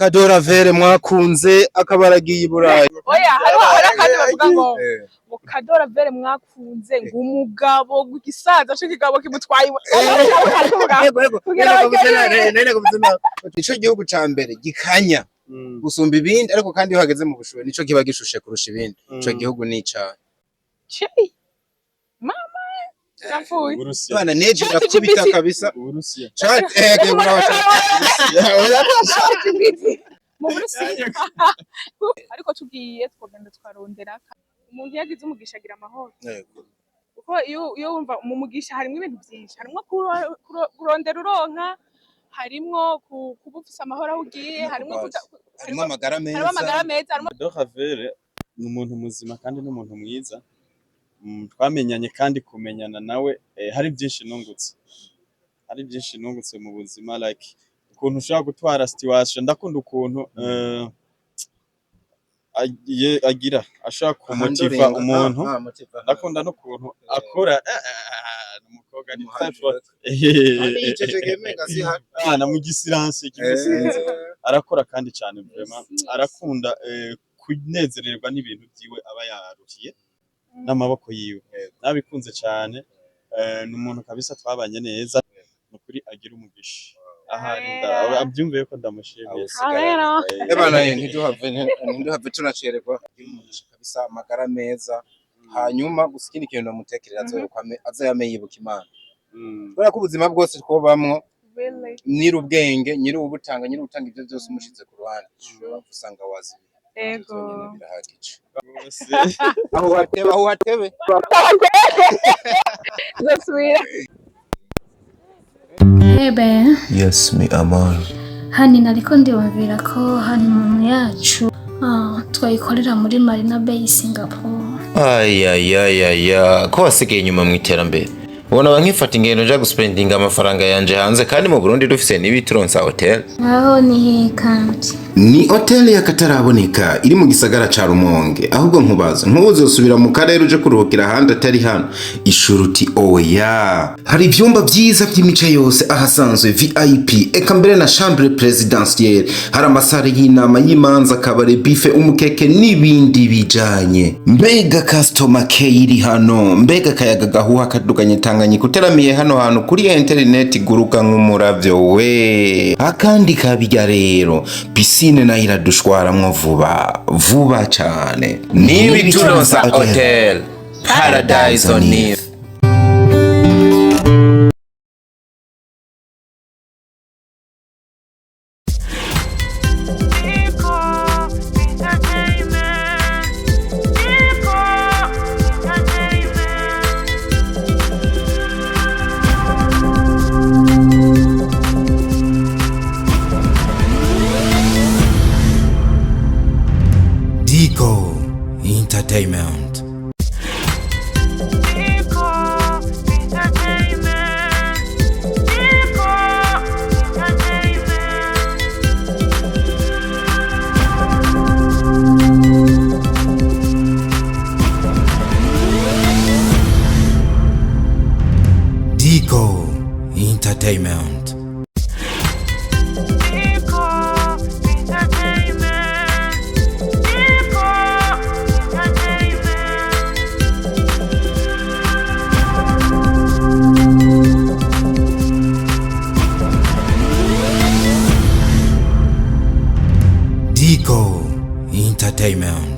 Kadora Vere mwakunze akabaragiye iburayi. Oya hari akandi bavuga ngo Kadora Vere mwakunze ngumugabo gisaza cyo kigabo kimutwaye. Nene kubuzina. Ico gihugu ca mbere gikanya gusumba ibindi ariko kandi uhageze mu bushuwe nico kiba gishushe kurusha ibindi. Ico gihugu ni ca. Mama Nafuye. Bana neje nakubita kabisa. Uburusiya. Chat Mu Burusiya. Ariko tugiye twogenda twarondera umuntu yagize umugisha agira amahoro. Kuko iyo wumva mu mugisha harimo ibintu byinshi, harimo kurondera uronka, harimo kubufisa amahoro aho ugiye, harimo amagara meza. Kadora Vere ni umuntu muzima kandi n'umuntu mwiza. Twamenyanye kandi kumenyana nawe hari byinshi nungutse mu buzima, like ukuntu ushaka gutwara situation. Ndakunda ukuntu agira ashaka kumutiva umuntu. Ndakunda no kuntu akora n'umukobwa ni na mu gisiranse kimusinze arakora kandi cyane vraiment arakunda kunezererwa n'ibintu byiwe aba yaruhiye n'amaboko yiwe nabikunze cyane. Ni umuntu kabisa twabanye neza nukuri agira umugisha ahari abyumviye ko ndamushimiye. Ebana ntiduhave tunacererwa kabisa amagara meza, hanyuma gusikina ikintu ndamutekereza azayame yibuka Imana. Kubera ko ubuzima bwose twobamwo nyiri ubwenge, nyiri ubutanga ibyo byose umushize ku ruhande usanga wazi. Ego. Aho hatebe. Hey babe. Yes, me amor. Hani nariko ndiyumvira ko hani mu yacu twayikorera muri Marina Bay Singapore. Ko wasigaye inyuma mu iterambere. Ubona bankifata ingendo nja guspendinga amafaranga yanje hanze kandi mu Burundi dufise n'ibituronsa hotel. Aho ni kandi. Ni hotel y'akataraboneka iri mu gisagara ca Rumonge. Ahubwo nkubaza ntuzosubira mu karere uje kuruhukira handi atari hano. Ishuruti oya. Hari ivyumba vyiza vy'imice yose ahasanzwe VIP, eka mbere na chambre présidentielle. Hari amasare y'inama y'imanza, kabare, buffet, umukeke n'ibindi bijanye. Mbega customer care iri hano, mbega kayaga gahuha kaduganye Tanganyika uteramiye hano hantu kuri internet guruka nk'umuravyo we. Akandi kabijya rero piscine na iradushwaramwo vuba cyane. N'ibituronsa hotel Paradise on Earth. Dico Entertainment. Dico Entertainment. Dico Entertainment.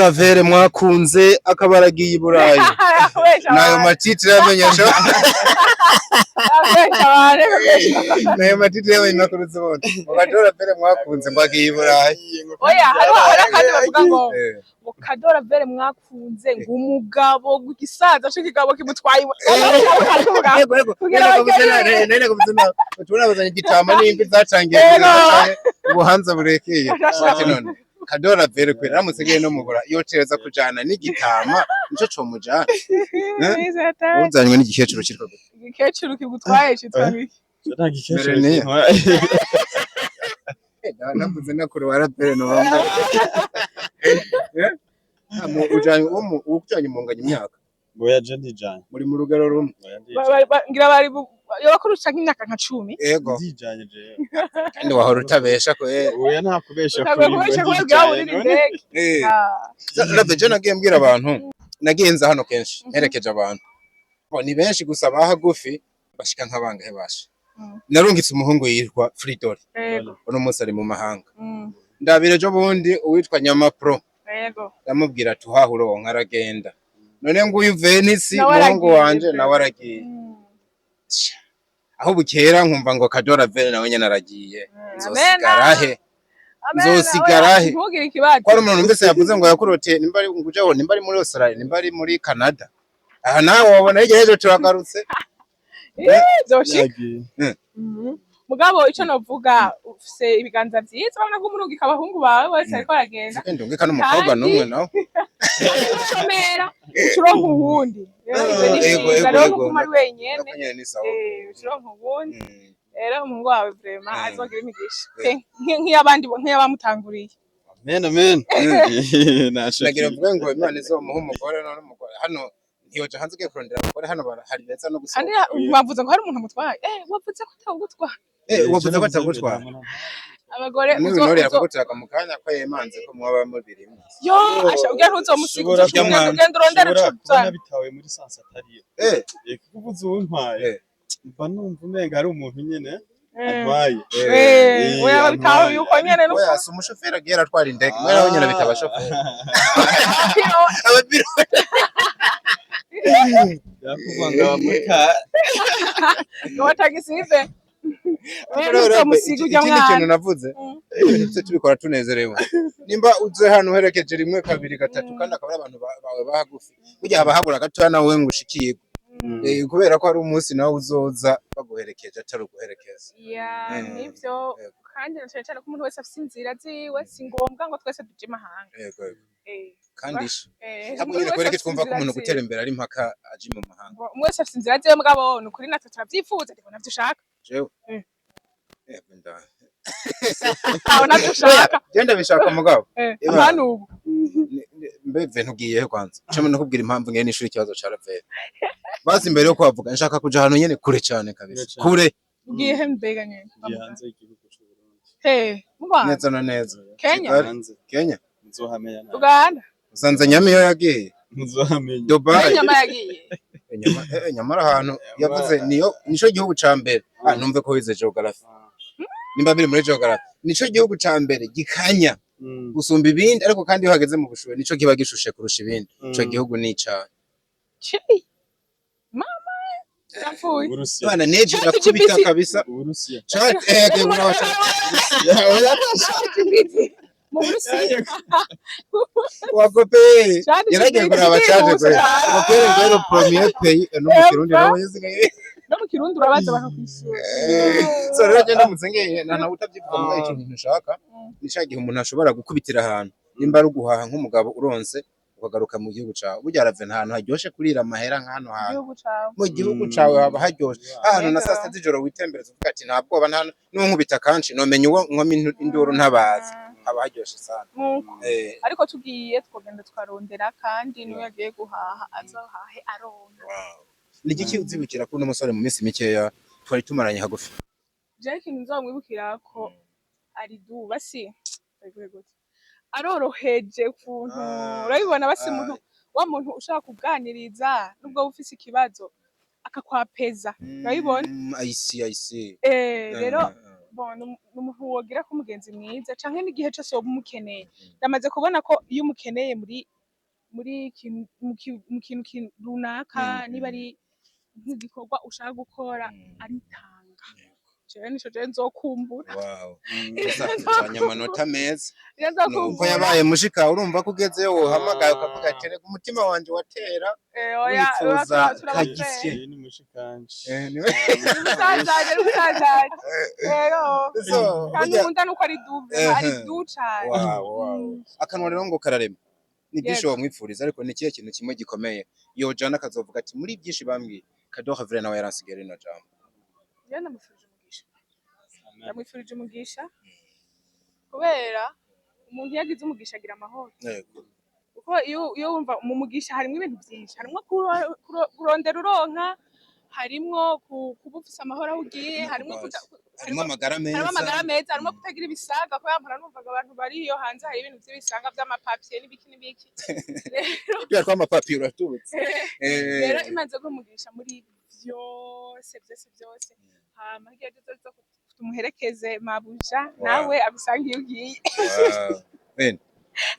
Kadora Vere mwakunze akaba aragiye i Burayi nayo matitire yamenyesha nayo matitire y'abanyamakuru z'ubundi Kadora Vere mwakunze ngo agiye i Burayi oya hari kandi bavuga ngo Kadora Vere mwakunze ngo umugabo w'igisaza c'ikigabo kimutwaye nene kubizana turabazanye igitama n'imbi zacangiye ubuhanza burekeye ati none Kadora Vere kwera ramutse giye no mubura iyo tereza kujana n'igitama nico co mujana uzanywe n'igikecuru kiriko igikecuru kigutwaye citwa biki navuze nakuru warapere no bamba ujanye ujanye munganya imyaka boya je ndijanye muri mu rugero rumwe ngira bari yo bakurusha nk'imyaka nka 10 yego ndijanye je kandi wahora utabesha ko oya nta kubesha kuri je nagiye mbwira abantu nagenze hano kenshi herekeje abantu ni benshi gusa bahagufi bashika nk'abangahe basha narungitse umuhungu yitwa Fridori uno munsi ari mu mahanga ndabire jo bundi uwitwa Nyama Pro ndamubwira tuhahuro nkaragenda none ngo uyu Venice umuhungu wanje nawe aragiye aho bukera nkumva ngo Kadora Vere nawe nyene aragiye nzosigarahe ko ari umuntu mbese yavuze ngo yakurote nimba ari ngujeho nimba ari muri Australia nimba ari muri Canada aha nawe wabona igihe turagarutse mugabo ico novuga ufise ibiganza vyiza urabona ko umurungika abahungu bawe bose ariko aragenda ndungika n'umukobwa n'umwe nawe shomera uronka uwundi rero kuma ari wenyene uronka uwundi rero umuhungu wawe vraiment azogira imigisha nk'iyabamutanguriye amen nagira mvuga ngo Imana izomuha umugore none umugore hano ntiyoje hanze ugiye kurondera umugore hano hari beza no gusohoka kandi bavuze ngo hari umuntu amutwaye wavuze ko atagutwara wavuze ko atagutwara abagore uzorera kugutaka mu kanya ko yemanze ko mwaba mubiri yo asha ugiye ntuzomusiga ugenda urondera cyane bitawe muri sansa atariyo kuvuze uwintwaye mba numva umenga ari umuntu nyene atwaye oya bitawe yuko nyene no oya si umushoferi agiye aratwara indege mwera we nyene bitaba shoferi abapiro yakuvanga bamuka ngo tagisive ikindi kintu navuze ibintu tubikora tunezerewe nimba uze hano uherekeje rimwe kabiri gatatu kandi akaba ari abantu bawe bahagufi burya haba habura gatoya nawe ngo ushikiye kubera ko ari umunsi nawe uzoza baguherekeje atari uguherekeza nivyo kandi cyane cyane ko umuntu wese afite inzira ziwe si ngombwa ngo twese tuje mahanga kandi ntabwo nyine kwereke twumva ko umuntu gutera imbere ari impaka aje mu mahanga umwe wese afite inzira ziwe mugabo nukuri natwe turavyifuza ariko navyo ushaka jewe genda bishaka mugabo hano ubu mbeve ntugiyehe kwanza cyo nakubwira impamvu ngene n'ishuri ikibazo caravera basi imbere yo kwavuga nshaka kuja hano nyene kure cyane kabisa kure ugiyehe mbega nyene hanze y'igihugu cy'u Burundi mubana neza na neza Kenya nzohamenya nawe Uganda usanze Nyamiyo yagiye nzohamenya Dubai nyama yagiye nyamara ahantu yavuze nico gihugu ca mbere numve ko wize geography nimba biri muri geography nico gihugu ca mbere gikanya gusumba ibindi ariko kandi iyo hageze mu bushuhe nico kiba gishushe kurusha ibindi ico gihugu ni icawe mama yapfuye bana neje nakubita kabisa Uburusiya mu Burusiya wakope yaragiye kuraba cyaje kwe wakope ngero premier pays no mu Kirundi nawe yisigaye no mu Kirundi urabaza bakakwisura so rero genda muzengeye na utavyivuga ngo ikintu nshaka nishagiye umuntu ashobora gukubitira ahantu nimba ari guhaha nk'umugabo uronse ukagaruka mu gihugu cawe burya rave ahantu haryoshe kurira amahera nk'hano hantu mu gihugu cawe haba haryoshe ahantu na saa 6 z'ijoro witembereza uvuga ati nta bwoba nta nunkubita kanshi nomenya uwo nkomi induru ntabazi haba haryoshe sana ariko tugiye twogenda twarondera kandi niwe yagiye guhaha azohahe aronka ni igiki uzibukira ko uno musore mu minsi mikeya twari tumaranye hagufi Jackie nzomwibukira ko ari basi aroroheje kuntu urabibona basi umuntu wa muntu ushaka kuganiriza nubwo ufise ikibazo akakwapeza urabibona I see rero bon n'umuntu wogira ko umugenzi mwiza canke n'igihe cyose woba umukeneye. Ndamaze kubona ko iyo umukeneye muri mu kintu runaka, niba ari nk'igikorwa ushaka gukora aritanga. Jewe nico je nzokumbura. Wow. Uzanye amanota meza. Nuko yabaye mushika urumva ko ugezeyo wohamagaye ukavuga ati reka umutima wanje watera. Wifuza kagisye. Ni mushikanje. Usazaje. Kandi umuntu nuko ari duve, ari ducane. Wow. Akanwa rero ngo kararema. Ni byinshi wamwifuriza ariko ni kiye kintu kimwe gikomeye. Yo jana kazovuga ati muri byinshi bambwiye Kado Havre nawe yaransigera ino jambo. Yana ndamwifurije umugisha kubera umuntu yagize umugisha agira amahoro. Yego. Kuko iyo wumva mu mugisha harimo ibintu byinshi, harimo kurondera uronka, harimo kuba ufise amahoro aho ugiye, harimo amagara meza, harimo kutagira ibisaga. Ko yampora numvaga abantu bari iyo hanze hari ibintu by'ibisaga by'amapapiye n'ibiki rero kwa amapapiye uratubutse. Rero imanze ko umugisha muri byose hama hirya y'ibyo tumuherekeze mabuja nawe abisangiye ugiye.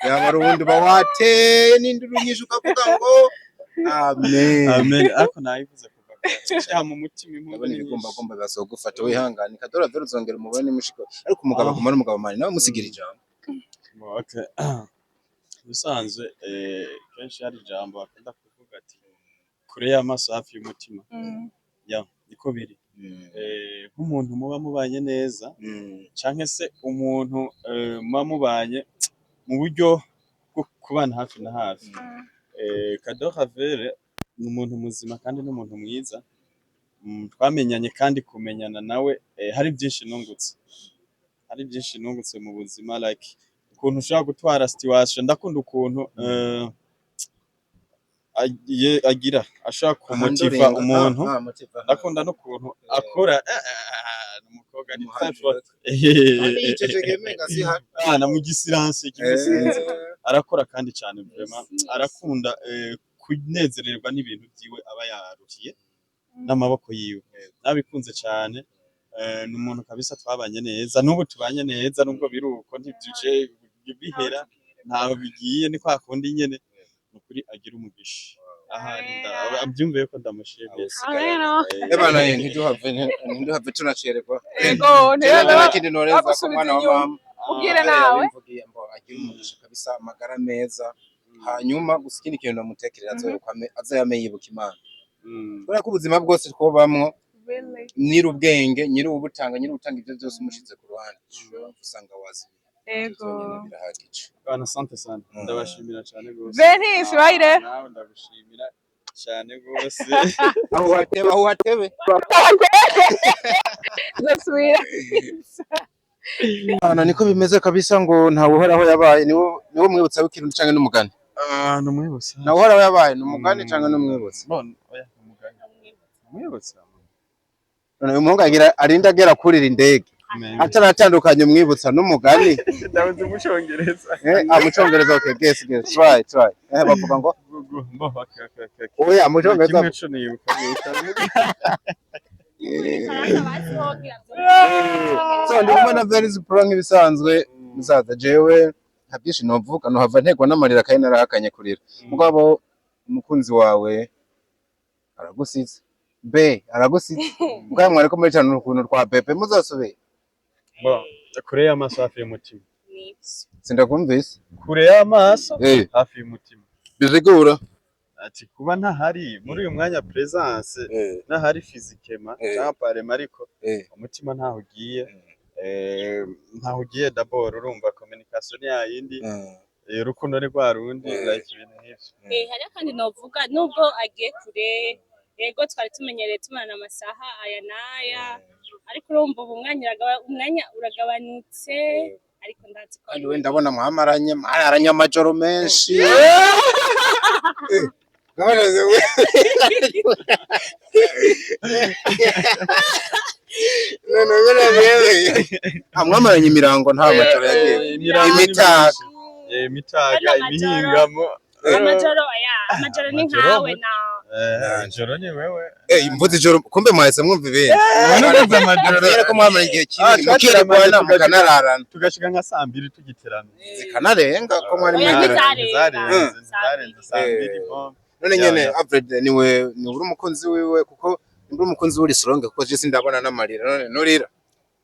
Yaba rundi bawateye n'induru nyinshi ukavuga ngo amen. Ariko nayivuze kuva cyane mu mutima impumuro n'igomba basogufata wihangane Kado Havre uzongera umubone mushiko ariko umugabo akumara umugabo mani nawe musigira ijambo. Okay. Usanzwe kenshi hari ijambo akunda kuvuga ati kure y'amaso hafi y'umutima. Ya niko biri. Nk'umuntu muba mubanye neza canke se umuntu muba mubanye mu buryo bwo kubana hafi na hafi. Kado Havre ni umuntu muzima kandi n'umuntu mwiza. Twamenyanye kandi kumenyana nawe hari byinshi nungutse mu buzima, like ukuntu ushaka gutwara situation. Ndakunda ukuntu agira ashaka kumutiva umuntu. Ndakunda no kuntu akora umukobwa ni na mu gisiranse kimusinze arakora kandi cyane vraiment arakunda kunezererwa n'ibintu byiwe aba yaruhiye n'amaboko yiwe. Nabikunze cyane. Ni umuntu kabisa twabanye neza n'ubu tubanye neza nubwo biruko ntituje bihera ntaho bigiye ni kwa kundi nyene nukuri agira umugisha. Ahari abyumviye ko ndamushimiye. Ebana ntiduhave tunacererwa. Yego n'ikindi noreza ko mwana wa mama ubwire nawe agira umugisha kabisa amagara meza. Hanyuma gusa ikindi kintu ndamutekerera azoyame yibuka Imana. Kubera ko ubuzima bwose twobamwo nyiri ubwenge, nyiri ubutanga ibyo byose umushize ku ruhande usanga wazi. Yego. Bana sante sana. Ndabashimira cyane gose. Venisi bayire. Nawe ndagushimira cyane gose. Aho hatebe. Zasubira. Ana niko bimeze kabisa ngo ntawe uhoraho yabaye niwo mwibutsa w'ikintu canke n'umugani. Numwibutsa. Nawe uhoraho yabaye n'umugani canke n'umwibutsa. Bon, oya umugani. Umwibutsa. Uyu muhungu arinda agera kurira indege ataratandukanye umwibutsa n'umugani. Ndabuze umucongereza. Mucongereza. Okay, guess try. Bavuga ngo oya mucongereza. So ndimo na very pro nk'ibisanzwe musaza jewe ntabyishi novuga no hava ntegwa n'amarira kandi narahakanye kurira. Mugabo umukunzi wawe aragusize. Aragusize. Bwa mwari ko muri cyane ukuntu twa Pepe muzasubira. Kure y'amaso hafi y'umutima. Sindakumvise. Kure y'amaso hafi y'umutima. Bizigura. Ati kuba ntahari muri uyu mwanya presence ntahari physiquement cyangwa parema ariko umutima ntaho ugiye d'abord urumva communication yayindi urukundo ni rwa rundi like ibintu nk'ivyo. Hari kandi novuga nubwo agiye kure yego twari tumenyereye tumana amasaha aya naya ariko urumva umwanya uragabanutse ariko ndazi ko kandi wenda ndabona mwamaranye amajoro menshi. Gabanaze we. Amwamaranye imirango nta majoro yagiye. Imitaga imihingamo. amajoro ni nkawe Joro ni wewe. Mvuze ijoro kumbe mwahise mwumva ibindi. None amajoro Rero ko mwamara igihe kinini mukiri bwana mukanararana. Tugashika nka 2:00 tugiterana. Zikanarenga ko mwari Zarenze 2:00. None nyene Alfred niwe uri umukunzi wiwe kuko uri umukunzi w'uri strong kuko je sindabona n'amarira none nurira.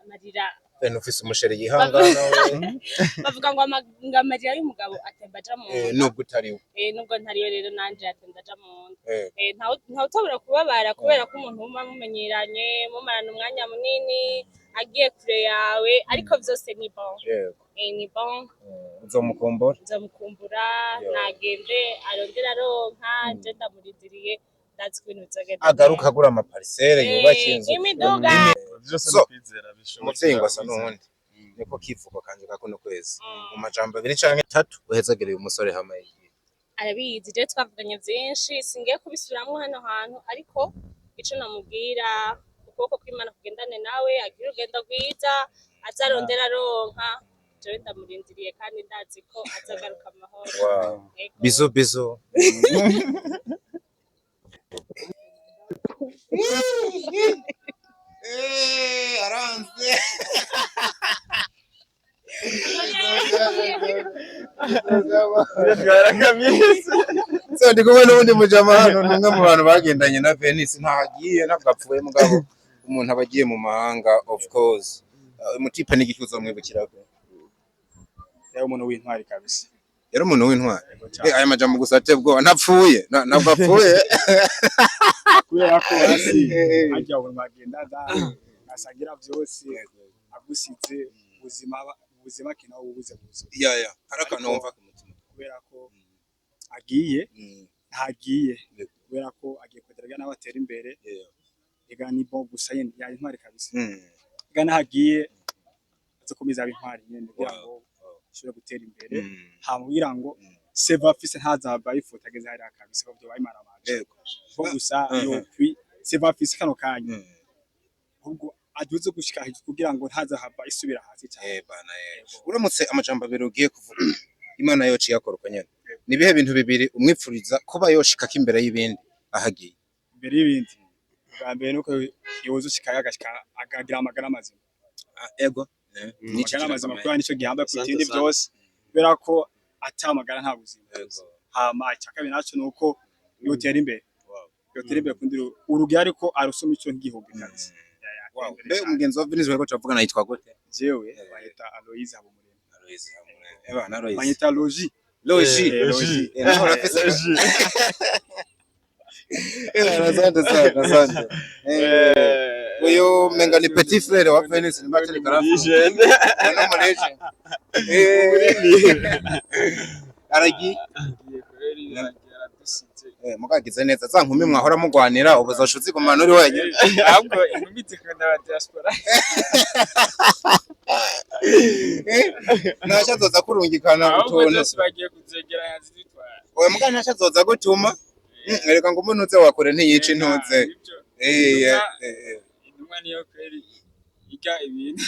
Amarira. Bene ufise umusheri yihangana. Bavuga ngo amarira y'umugabo atemba aja mu nda. Nubwo utariwe. Nubwo ntariyo rero nanje atemba aja mu nda. Ntawe utabura kubabara kubera ko umuntu muba mumenyeranye mumarana umwanya munini agiye kure yawe ariko vyose ni bon. Ni bon. Nzomukumbura nagende arondera aronka je ndamurindiriye ndazi ibintu bizogenda. Agaruka agura amaparcelle yubakiye inzu. Imiduga. Vyose kwizera bishoboka. Umuvyeyi ngo asa n'uwundi. Niko kivugo kanje gakuno kwezi. Mu majambo 2 canke 3 uhezagereye umusore hamaye. Arabizi je twavuganye vyinshi singiye kubisubiramwo hano hantu ariko ico namubwira ukuboko kw'Imana kugendane nawe agira urugendo rwiza azarondera aronka jewe ndamurindiriye kandi ndazi ko azagaruka amahoro. Bizo bizo. Aranze. So ndi kubona ubundi mujama hano numwe mu bantu bagendanye na Venice ntagiye nabwapfuye mugabo umuntu abagiye mu mahanga of course. Umutipe n'igicuzo mwibukirako. Yari umuntu w'intwari kabisa. Yari umuntu w'intwari. Aya majambo gusa atebwo ntapfuye ntabwo apfuye. Kubera ko hasi ajya mu magenda asagira vyose agusize ubuzima kina ubuze gusa. Harakana wumva ku mutima. Kubera ko agiye ntagiye kubera ko agiye kwegeranya n'abatera imbere. Ega ni bo gusa yari intwari kabisa. Ega nahagiye azokomeza abintwari nyene kugira ngo shobora gutera imbere hamubwira ngo Seva fise ntazaba yifuta ageze hari akabisa ko byo bayimara amaje ko gusa yo kwi Seva fise kano kanya ubwo aduze gushika hejuru kugira ngo ntazahaba isubira hasi cyane bana uramutse amajambo abiri ugiye kuvuga Imana yoci yakoroka nyene ni bihe bintu bibiri umwipfuriza kuba yoshika kimbere y'ibindi ahagiye imbere y'ibindi bwa nuko yozo shika agashika agagira amagara mazima ego nico amazima kwa nico gihamba kutindi byose kubera ko atamagara nta buzima hama cyakabiri naco nuko yotera imbere kundira urugi ariko arusoma ico ngihugu kandi mbe umugenzi wa Venice wako tavugana yitwa gute jewe bayita Aloise Habumuremyi bana Aloise bayita Logi naho rafise asante uyo menga ni petit frère wa Venice ni bateri karafu no mureje aragi mukagize neza za nkumi mwahora mugwanira ubuzoshuzi ku manuri wenyine ahubwo inkumi zikunda aba diaspora nashazoza kurungikana utuntu bagiye kuzegera yazitwara oya mugana nashazoza gutuma reka ngo umuntu uze wakore ntiyica intuze intumwa niyo kweri iga ibintu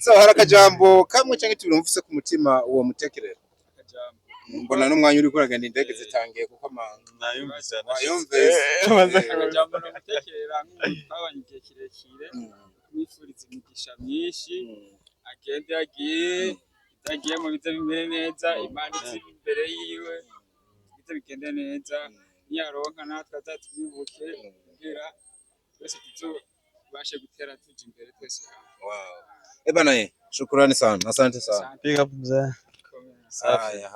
so harakajambo kamwe cyangwa tubiri mvuse ku mutima uwo mutekerero mbona n'umwanya uri kuragenda indege zitangiye kuko nayumvise akajambo no mutekerera nk'abanye igihe kirekire mwifuriza imigisha myinshi agende agiye mu bize bimere neza Imana izi imbere yiwe bize bigende neza niyaronka natwe azatwibuke kugira twese tuzobashe gutera tuje imbere twese bana shukrani sana asante sana big up mzee haya